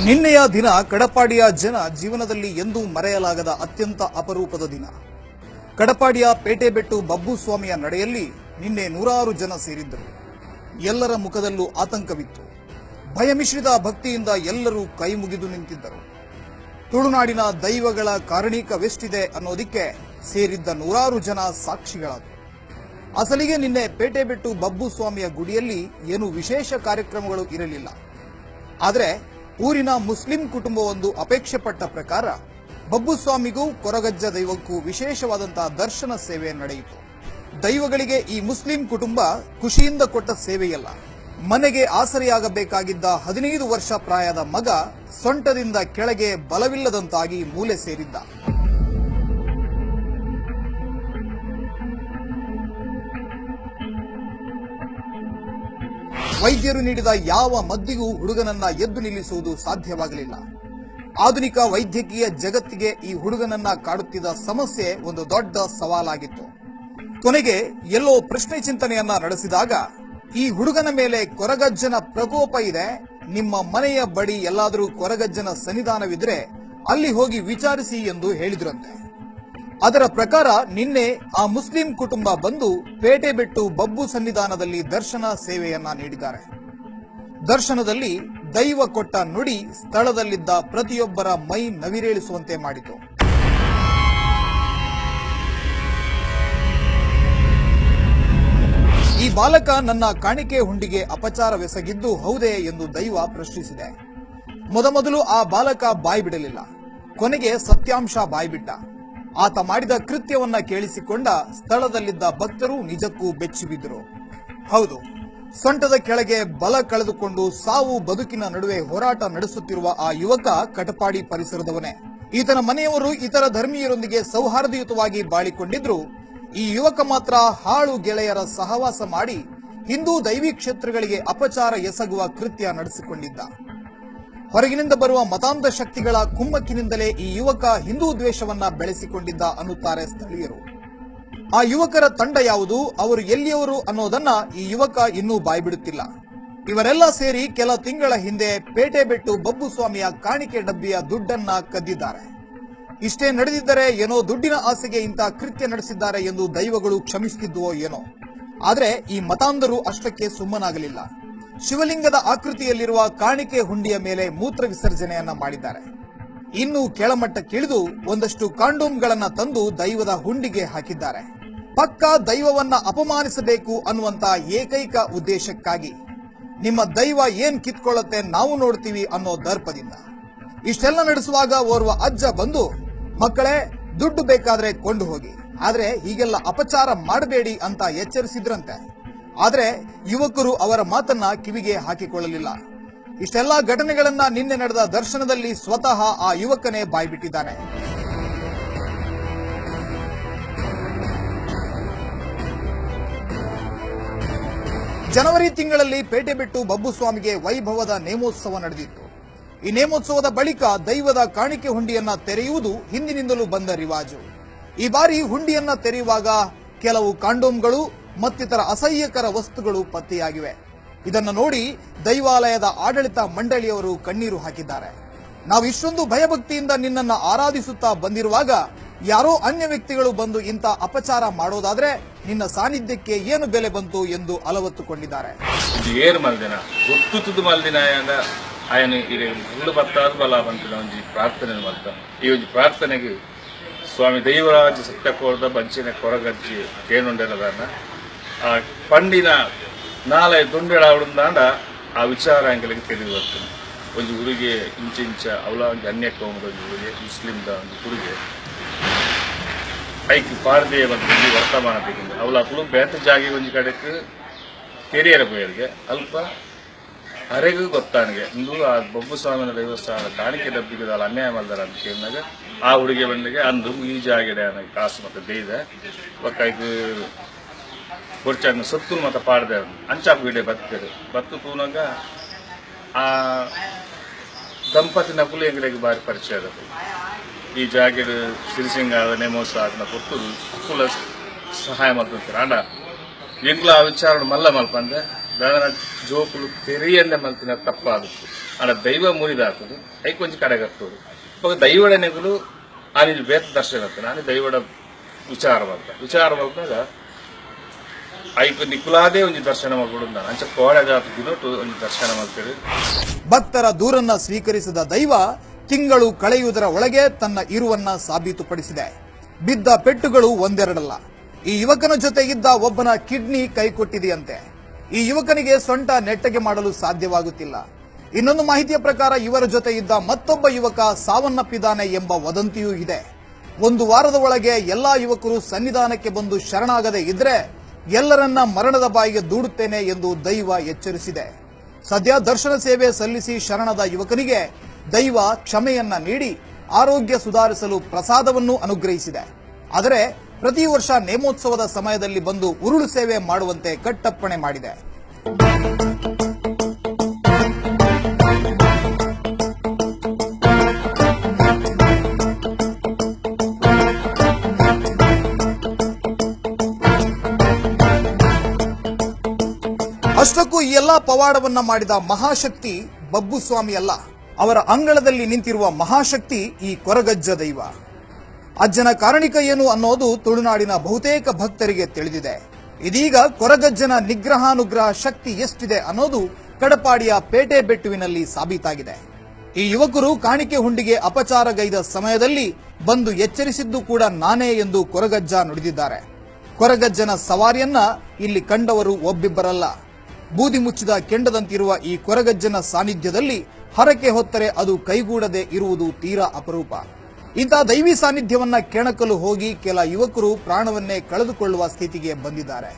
ನಿನ್ನೆಯ ದಿನ ಕಡಪಾಡಿಯ ಜನ ಜೀವನದಲ್ಲಿ ಎಂದೂ ಮರೆಯಲಾಗದ ಅತ್ಯಂತ ಅಪರೂಪದ ದಿನ. ಕಡಪಾಡಿಯ ಪೇಟೆಬೆಟ್ಟು ಬಬ್ಬು ಸ್ವಾಮಿಯ ನಡೆಯಲ್ಲಿ ನಿನ್ನೆ ನೂರಾರು ಜನ ಸೇರಿದ್ದರು. ಎಲ್ಲರ ಮುಖದಲ್ಲೂ ಆತಂಕವಿತ್ತು. ಭಯಮಿಶ್ರಿತ ಭಕ್ತಿಯಿಂದ ಎಲ್ಲರೂ ಕೈ ಮುಗಿದು ನಿಂತಿದ್ದರು. ತುಳುನಾಡಿನ ದೈವಗಳ ಕಾರಣೀಕವೆಷ್ಟಿದೆ ಅನ್ನೋದಕ್ಕೆ ಸೇರಿದ್ದ ನೂರಾರು ಜನ ಸಾಕ್ಷಿಗಳಾದರು. ಅಸಲಿಗೆ ನಿನ್ನೆ ಪೇಟೆಬೆಟ್ಟು ಬಬ್ಬು ಸ್ವಾಮಿಯ ಗುಡಿಯಲ್ಲಿ ಏನು ವಿಶೇಷ ಕಾರ್ಯಕ್ರಮಗಳು ಇರಲಿಲ್ಲ. ಆದರೆ ಊರಿನ ಮುಸ್ಲಿಂ ಕುಟುಂಬವೊಂದು ಅಪೇಕ್ಷೆ ಪಟ್ಟ ಪ್ರಕಾರ ಬಬ್ಬು ಸ್ವಾಮಿಗೂ ಕೊರಗಜ್ಜ ದೈವಕ್ಕೂ ವಿಶೇಷವಾದಂತಹ ದರ್ಶನ ಸೇವೆ ನಡೆಯಿತು. ದೈವಗಳಿಗೆ ಈ ಮುಸ್ಲಿಂ ಕುಟುಂಬ ಖುಷಿಯಿಂದ ಕೊಟ್ಟ ಸೇವೆಯಲ್ಲ, ಮನೆಗೆ ಆಸರೆಯಾಗಬೇಕಾಗಿದ್ದ 15 ವರ್ಷ ಪ್ರಾಯದ ಮಗ ಸೊಂಟದಿಂದ ಕೆಳಗೆ ಬಲವಿಲ್ಲದಂತಾಗಿ ಮೂಲೆ ಸೇರಿದ್ದ. ವೈದ್ಯರು ನೀಡಿದ ಯಾವ ಮದ್ದಿಗೂ ಹುಡುಗನನ್ನ ಎದ್ದು ನಿಲ್ಲಿಸುವುದು ಸಾಧ್ಯವಾಗಲಿಲ್ಲ. ಆಧುನಿಕ ವೈದ್ಯಕೀಯ ಜಗತ್ತಿಗೆ ಈ ಹುಡುಗನನ್ನ ಕಾಡುತ್ತಿದ್ದ ಸಮಸ್ಯೆ ಒಂದು ದೊಡ್ಡ ಸವಾಲಾಗಿತ್ತು. ಕೊನೆಗೆ ಎಲ್ಲೋ ಪ್ರಶ್ನೆ ಚಿಂತನೆಯನ್ನ ನಡೆಸಿದಾಗ ಈ ಹುಡುಗನ ಮೇಲೆ ಕೊರಗಜ್ಜನ ಪ್ರಕೋಪ ಇದೆ, ನಿಮ್ಮ ಮನೆಯ ಬಳಿ ಎಲ್ಲಾದರೂ ಕೊರಗಜ್ಜನ ಸನ್ನಿಧಾನವಿದ್ರೆ ಅಲ್ಲಿ ಹೋಗಿ ವಿಚಾರಿಸಿ ಎಂದು ಹೇಳಿದ್ರಂತೆ. ಅದರ ಪ್ರಕಾರ ನಿನ್ನೆ ಆ ಮುಸ್ಲಿಂ ಕುಟುಂಬ ಬಂದು ಪೇಟೆಬೆಟ್ಟು ಬಬ್ಬು ಸನ್ನಿಧಾನದಲ್ಲಿ ದರ್ಶನ ಸೇವೆಯನ್ನ ನೀಡಿದ್ದಾರೆ. ದರ್ಶನದಲ್ಲಿ ದೈವ ಕೊಟ್ಟ ನುಡಿ ಸ್ಥಳದಲ್ಲಿದ್ದ ಪ್ರತಿಯೊಬ್ಬರ ಮೈ ನವಿರೇಳಿಸುವಂತೆ ಮಾಡಿತು. ಈ ಬಾಲಕ ನನ್ನ ಕಾಣಿಕೆ ಹುಂಡಿಗೆ ಅಪಚಾರವೆಸಗಿದ್ದು ಹೌದೇ ಎಂದು ದೈವ ಪ್ರಶ್ನಿಸಿದೆ. ಮೊದಮೊದಲು ಆ ಬಾಲಕ ಬಾಯಿ ಬಿಡಲಿಲ್ಲ. ಕೊನೆಗೆ ಸತ್ಯಾಂಶ ಬಾಯ್ಬಿಟ್ಟ. ಆತ ಮಾಡಿದ ಕೃತ್ಯವನ್ನ ಕೇಳಿಸಿಕೊಂಡ ಸ್ಥಳದಲ್ಲಿದ್ದ ಭಕ್ತರು ನಿಜಕ್ಕೂ ಬೆಚ್ಚಿಬಿದ್ದರು. ಹೌದು, ಸೊಂಟದ ಕೆಳಗೆ ಬಲ ಕಳೆದುಕೊಂಡು ಸಾವು ಬದುಕಿನ ನಡುವೆ ಹೋರಾಟ ನಡೆಸುತ್ತಿರುವ ಆ ಯುವಕ ಕಟಪಾಡಿ ಪರಿಸರದವನೇ. ಈತನ ಮನೆಯವರು ಇತರ ಧರ್ಮೀಯರೊಂದಿಗೆ ಸೌಹಾರ್ದಯುತವಾಗಿ ಬಾಳಿಕೊಂಡಿದ್ರು. ಈ ಯುವಕ ಮಾತ್ರ ಹಾಳು ಗೆಳೆಯರ ಸಹವಾಸ ಮಾಡಿ ಹಿಂದೂ ದೈವಿ ಕ್ಷೇತ್ರಗಳಿಗೆ ಅಪಚಾರ ಎಸಗುವ ಕೃತ್ಯ ನಡೆಸಿಕೊಂಡಿದ್ದ. ಹೊರಗಿನಿಂದ ಬರುವ ಮತಾಂಧ ಶಕ್ತಿಗಳ ಕುಮ್ಮಕ್ಕಿನಿಂದಲೇ ಈ ಯುವಕ ಹಿಂದೂ ದ್ವೇಷವನ್ನ ಬೆಳೆಸಿಕೊಂಡಿದ್ದ ಅನ್ನುತ್ತಾರೆ ಸ್ಥಳೀಯರು. ಆ ಯುವಕರ ತಂಡ ಯಾವುದು, ಅವರು ಎಲ್ಲಿಯವರು ಅನ್ನೋದನ್ನ ಈ ಯುವಕ ಇನ್ನೂ ಬಾಯ್ಬಿಡುತ್ತಿಲ್ಲ. ಇವರೆಲ್ಲ ಸೇರಿ ಕೆಲ ತಿಂಗಳ ಹಿಂದೆ ಪೇಟೆಬೆಟ್ಟು ಬಬ್ಬು ಸ್ವಾಮಿಯ ಕಾಣಿಕೆ ಡಬ್ಬಿಯ ದುಡ್ಡನ್ನ ಕದ್ದಿದ್ದಾರೆ. ಇಷ್ಟೇ ನಡೆದಿದ್ದರೆ ಏನೋ ದುಡ್ಡಿನ ಆಸೆಗೆ ಇಂಥ ಕೃತ್ಯ ನಡೆಸಿದ್ದಾರೆ ಎಂದು ದೈವಗಳು ಕ್ಷಮಿಸುತ್ತಿದ್ದುವೋ ಏನೋ. ಆದರೆ ಈ ಮತಾಂಧರು ಅಷ್ಟಕ್ಕೆ ಸುಮ್ಮನಾಗಲಿಲ್ಲ. ಶಿವಲಿಂಗದ ಆಕೃತಿಯಲ್ಲಿರುವ ಕಾಣಿಕೆ ಹುಂಡಿಯ ಮೇಲೆ ಮೂತ್ರ ವಿಸರ್ಜನೆಯನ್ನ ಮಾಡಿದ್ದಾರೆ. ಇನ್ನು ಕೆಳಮಟ್ಟಕ್ಕಿಳಿದು ಒಂದಷ್ಟು ಕಾಂಡೋಮ್ಗಳನ್ನ ತಂದು ದೈವದ ಹುಂಡಿಗೆ ಹಾಕಿದ್ದಾರೆ. ಪಕ್ಕಾ ದೈವವನ್ನ ಅಪಮಾನಿಸಬೇಕು ಅನ್ನುವಂತ ಏಕೈಕ ಉದ್ದೇಶಕ್ಕಾಗಿ. ನಿಮ್ಮ ದೈವ ಏನ್ ಕಿತ್ಕೊಳ್ಳುತ್ತೆ ನಾವು ನೋಡ್ತೀವಿ ಅನ್ನೋ ದರ್ಪದಿಂದ. ಇಷ್ಟೆಲ್ಲ ನಡೆಸುವಾಗ ಓರ್ವ ಅಜ್ಜ ಬಂದು, ಮಕ್ಕಳೇ ದುಡ್ಡು ಬೇಕಾದ್ರೆ ಕೊಂಡು ಹೋಗಿ, ಆದ್ರೆ ಹೀಗೆಲ್ಲ ಅಪಚಾರ ಮಾಡಬೇಡಿ ಅಂತ ಎಚ್ಚರಿಸಿದ್ರಂತೆ. ಆದರೆ ಯುವಕರು ಅವರ ಮಾತನ್ನ ಕಿವಿಗೆ ಹಾಕಿಕೊಳ್ಳಲಿಲ್ಲ. ಇಷ್ಟೆಲ್ಲ ಘಟನೆಗಳನ್ನ ನಿನ್ನೆ ನಡೆದ ದರ್ಶನದಲ್ಲಿ ಸ್ವತಃ ಆ ಯುವಕನೇ ಬಾಯ್ಬಿಟ್ಟಿದ್ದಾನೆ. ಜನವರಿ ತಿಂಗಳಲ್ಲಿ ಪೇಟೆಬೆಟ್ಟು ಬಬ್ಬು ಸ್ವಾಮಿಗೆ ವೈಭವದ ನೇಮೋತ್ಸವ ನಡೆದಿತ್ತು. ಈ ನೇಮೋತ್ಸವದ ಬಳಿಕ ದೈವದ ಕಾಣಿಕೆ ಹುಂಡಿಯನ್ನ ತೆರೆಯುವುದು ಹಿಂದಿನಿಂದಲೂ ಬಂದ ರಿವಾಜು. ಈ ಬಾರಿ ಹುಂಡಿಯನ್ನ ತೆರೆಯುವಾಗ ಕೆಲವು ಕಾಂಡೋಮ್ಗಳು ಮತ್ತಿತರ ಅಸಹ್ಯಕರ ವಸ್ತುಗಳು ಪತ್ತೆಯಾಗಿವೆ. ಇದನ್ನು ನೋಡಿ ದೈವಾಲಯದ ಆಡಳಿತ ಮಂಡಳಿಯವರು ಕಣ್ಣೀರು ಹಾಕಿದ್ದಾರೆ. ನಾವು ಇಷ್ಟೊಂದು ಭಯಭಕ್ತಿಯಿಂದ ನಿನ್ನನ್ನ ಆರಾಧಿಸುತ್ತಾ ಬಂದಿರುವಾಗ ಯಾರೋ ಅನ್ಯ ವ್ಯಕ್ತಿಗಳು ಬಂದು ಇಂಥ ಅಪಚಾರ ಮಾಡೋದಾದ್ರೆ ನಿನ್ನ ಸಾನ್ನಿಧ್ಯಕ್ಕೆ ಏನು ಬೆಲೆ ಬಂತು ಎಂದು ಅಲವತ್ತುಕೊಂಡಿದ್ದಾರೆ. ಏನು ಮಲ್ದಿನ ಗೊತ್ತು ಮಲ್ದಿನ ఆయన ఇల్లు పత్తారు బలా పంపిన ಒಂಜಿ ಪ್ರಾರ್ಥನೆ ಮಾಡ್ತ ಈ ಒಂಜಿ ಪ್ರಾರ್ಥನೆಗೆ ಸ್ವಾಮಿ ದೈವರಾಜ ಸತ್ಯಕೋರದ ಬಂಚಿನ ಕೊರಗಜ್ಜಿ ಏನುಂಡೆನದನ್ನ ಆ ಪಂಡಿನ ನಾಳೆ ದುಂಡೆಳಾವುದಾಂಡ ಆ ವಿಚಾರ ಅಂಗಲಿಗೆ ತಿಳಿದು ಬರ್ತದೆ. ಒಂಜಿ ಹುಡುಗಿ ಇಂಚಿಂಚ ಅವಳ ಒಂಜಿ ಅನ್ಯ ಕೋಮದ ಒಂಜಿ ಹುಡುಗಿ ಮುಸ್ಲಿಂದ ಒಂದು ಹುಡುಗಿ ಐಕ್ ಪಾರದೇ ಬಂದು ವರ್ತಮಾನ ತೆಗಿಂದ ಅವಳ ಅಕ್ಕಳು ಬೇತ ಜಾಗಿ ಒಂಜಿ ಕಡೆಗೆ ಕೆರಿಯರ ಪೋಯರಿಗೆ ಅಲ್ಪ ಅರೆಗೂ ಗೊತ್ತಾನಿಗೆ ಇಂದು ಆ ಬೊಬ್ಬು ಸ್ವಾಮಿನ ದೇವಸ್ಥಾನ ಕಾಣಿಕೆ ಡಬ್ಬಿಗೆ ಅನ್ಯಾಯ ಮಾಡಿದಾರ ಅಂತ ಕೇಳಿದಾಗ ಆ ಹುಡುಗಿ ಬಂದಿಗೆ ಅಂದು ಈ ಜಾಗಿಡೆ ನನಗೆ ಕಾಸು ಮತ್ತೆ ಬೇಯ್ದೆ ಒಕ್ಕಾಯ್ತು ಕೊರ್ಚನ್ನು ಸತ್ತು ಮತ್ತೆ ಪಾಡ್ದೆ ಅಂಚಾಕು ಗಿಡೆ ಬರ್ತದೆ ಬತ್ತು ತೂನಾಗ ಆ ದಂಪತಿ ನಕುಲು ಎಂಗಡಿಗೆ ಬಾರಿ ಪರಿಚಯ ಅದ ಈ ಜಾಗಿಡ್ ಸಿರಿಸಿಂಗಾದ ನೇಮೋತ್ಸವ ಅದನ್ನ ಕೊಟ್ಟು ಕುಲ ಸಹಾಯ ಮಾಡ್ತಾರೆ ಅಂಡ ಎಂಗ್ಲ ಆ ವಿಚಾರ ಮಲ್ಲ ಮಲ್ಪಂದೆ ದಾದನ ಜೋಕುಲು ತೆರಿಯಂದ ಮಲ್ತಿನ ತಪ್ಪಾಗುತ್ತೆ ಅಲ್ಲ ದೈವ ಮುರಿದಾಕುದು ಐಕ್ ಒಂಜಿ ಕಡೆಗತ್ತೋದು ಇವಾಗ ದೈವಡನೆಗಳು ಆನಿಲ್ ಬೇತ ದರ್ಶನ ಆಗ್ತದೆ ನಾನು ದೈವಡ ವಿಚಾರ ಮಾಡ್ದಾಗ ಐಕ್ ನಿಕುಲಾದೇ ಒಂಜಿ ದರ್ಶನ ಮಾಡ್ಬಿಡು ನಾನು ಅಂಚ ಕೋಡೆ ಜಾತಿ ದಿನೊಟ್ಟು ಒಂಜಿ ದರ್ಶನ ಮಾಡ್ತೇವೆ. ಭಕ್ತರ ದೂರನ್ನ ಸ್ವೀಕರಿಸಿದ ದೈವ ತಿಂಗಳು ಕಳೆಯುವುದರ ಒಳಗೆ ತನ್ನ ಇರುವನ್ನ ಸಾಬೀತುಪಡಿಸಿದೆ. ಬಿದ್ದ ಪೆಟ್ಟುಗಳು ಒಂದೆರಡಲ್ಲ. ಈ ಯುವಕನ ಜೊತೆ ಇದ್ದ ಒಬ್ಬನ ಕಿಡ್ನಿ ಕೈಕೊಟ್ಟಿದೆಯಂತೆ. ಈ ಯುವಕನಿಗೆ ಸೊಂಟ ನೆಟ್ಟಗೆ ಮಾಡಲು ಸಾಧ್ಯವಾಗುತ್ತಿಲ್ಲ. ಇನ್ನೊಂದು ಮಾಹಿತಿಯ ಪ್ರಕಾರ ಇವರ ಜೊತೆ ಇದ್ದ ಮತ್ತೊಬ್ಬ ಯುವಕ ಸಾವನ್ನಪ್ಪಿದ್ದಾನೆ ಎಂಬ ವದಂತಿಯೂ ಇದೆ. ಒಂದು ವಾರದ ಒಳಗೆ ಎಲ್ಲಾ ಯುವಕರು ಸನ್ನಿಧಾನಕ್ಕೆ ಬಂದು ಶರಣಾಗದೆ ಇದ್ರೆ ಎಲ್ಲರನ್ನ ಮರಣದ ಬಾಯಿಗೆ ದೂಡುತ್ತೇನೆ ಎಂದು ದೈವ ಎಚ್ಚರಿಸಿದೆ. ಸದ್ಯ ದರ್ಶನ ಸೇವೆ ಸಲ್ಲಿಸಿ ಶರಣದ ಯುವಕನಿಗೆ ದೈವ ಕ್ಷಮೆಯನ್ನ ನೀಡಿ ಆರೋಗ್ಯ ಸುಧಾರಿಸಲು ಪ್ರಸಾದವನ್ನು ಅನುಗ್ರಹಿಸಿದೆ. ಆದರೆ ಪ್ರತಿ ವರ್ಷ ನೇಮೋತ್ಸವದ ಸಮಯದಲ್ಲಿ ಬಂದು ಉರುಳು ಸೇವೆ ಮಾಡುವಂತೆ ಕಟ್ಟಪ್ಪಣೆ ಮಾಡಿದೆ. ಅಷ್ಟಕ್ಕೂ ಈ ಎಲ್ಲಾ ಪವಾಡವನ್ನ ಮಾಡಿದ ಮಹಾಶಕ್ತಿ ಬಬ್ಬುಸ್ವಾಮಿ ಅಲ್ಲ. ಅವರ ಅಂಗಳದಲ್ಲಿ ನಿಂತಿರುವ ಮಹಾಶಕ್ತಿ ಈ ಕೊರಗಜ್ಜ ದೈವ. ಅಜ್ಜನ ಕಾರಣಿಕ ಏನು ಅನ್ನೋದು ತುಳುನಾಡಿನ ಬಹುತೇಕ ಭಕ್ತರಿಗೆ ತಿಳಿದಿದೆ. ಇದೀಗ ಕೊರಗಜ್ಜನ ನಿಗ್ರಹಾನುಗ್ರಹ ಶಕ್ತಿ ಎಷ್ಟಿದೆ ಅನ್ನೋದು ಕಡಪಾಡಿಯ ಪೇಟೆ ಬೆಟ್ಟುವಿನಲ್ಲಿ ಸಾಬೀತಾಗಿದೆ. ಈ ಯುವಕರು ಕಾಣಿಕೆ ಹುಂಡಿಗೆ ಅಪಚಾರಗೈದ ಸಮಯದಲ್ಲಿ ಬಂದು ಎಚ್ಚರಿಸಿದ್ದು ಕೂಡ ನಾನೇ ಎಂದು ಕೊರಗಜ್ಜ ನುಡಿದಿದ್ದಾರೆ. ಕೊರಗಜ್ಜನ ಸವಾರಿಯನ್ನ ಇಲ್ಲಿ ಕಂಡವರು ಒಬ್ಬಿಬ್ಬರಲ್ಲ. ಬೂದಿ ಮುಚ್ಚಿದ ಕೆಂಡದಂತಿರುವ ಈ ಕೊರಗಜ್ಜನ ಸಾನ್ನಿಧ್ಯದಲ್ಲಿ ಹರಕೆ ಹೊತ್ತರೆ ಅದು ಕೈಗೂಡದೆ ಇರುವುದು ತೀರಾ ಅಪರೂಪ. ಇಂತಹ ದೈವಿ ಸಾನ್ನಿಧ್ಯವನ್ನ ಕೆಣಕಲು ಹೋಗಿ ಕೆಲ ಯುವಕರು ಪ್ರಾಣವನ್ನೇ ಕಳೆದುಕೊಳ್ಳುವ ಸ್ಥಿತಿಗೆ ಬಂದಿದ್ದಾರೆ.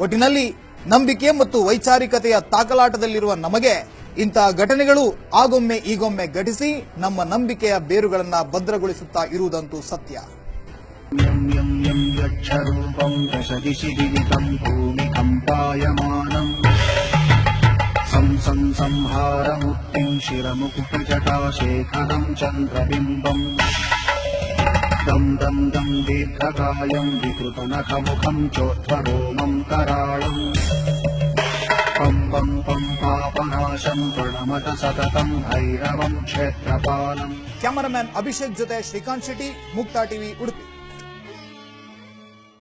ಒಟ್ಟಿನಲ್ಲಿ ನಂಬಿಕೆ ಮತ್ತು ವೈಚಾರಿಕತೆಯ ತಾಕಲಾಟದಲ್ಲಿರುವ ನಮಗೆ ಇಂತಹ ಘಟನೆಗಳು ಆಗೊಮ್ಮೆ ಈಗೊಮ್ಮೆ ಘಟಿಸಿ ನಮ್ಮ ನಂಬಿಕೆಯ ಬೇರುಗಳನ್ನ ಭದ್ರಗೊಳಿಸುತ್ತಾ ಇರುವುದಂತೂ ಸತ್ಯ. ಸಂಹಾರಮೂರ್ತಿಂ ಶಿರಮುಕುಟಜಟಾಶೇಖರಂ ಚಂದ್ರಬಿಂಬಂ ದಂ ದಂ ದಂ ದೀರ್ಘಕಾಯಂ ವಿಕೃತನಖಮುಖಂ ಚೋತ್ಥರೋಮಂ ಕರಾಳಂ ಪಂ ಪಂ ಪಂ ಪಾಪನಾಶಂ ಪ್ರಣಮತ ಸತತಂ ಭೈರವಂ ಕ್ಷೇತ್ರಪಾಲಂ. ಕ್ಯಾಮರಾಮನ್ ಅಭಿಷೇಕ್ ಜೊತೆ ಶ್ರೀಕಾಂತ್ ಶೆಟ್ಟಿ, ಮುಕ್ತಾ ಟಿವಿ, ಉಡುಪಿ.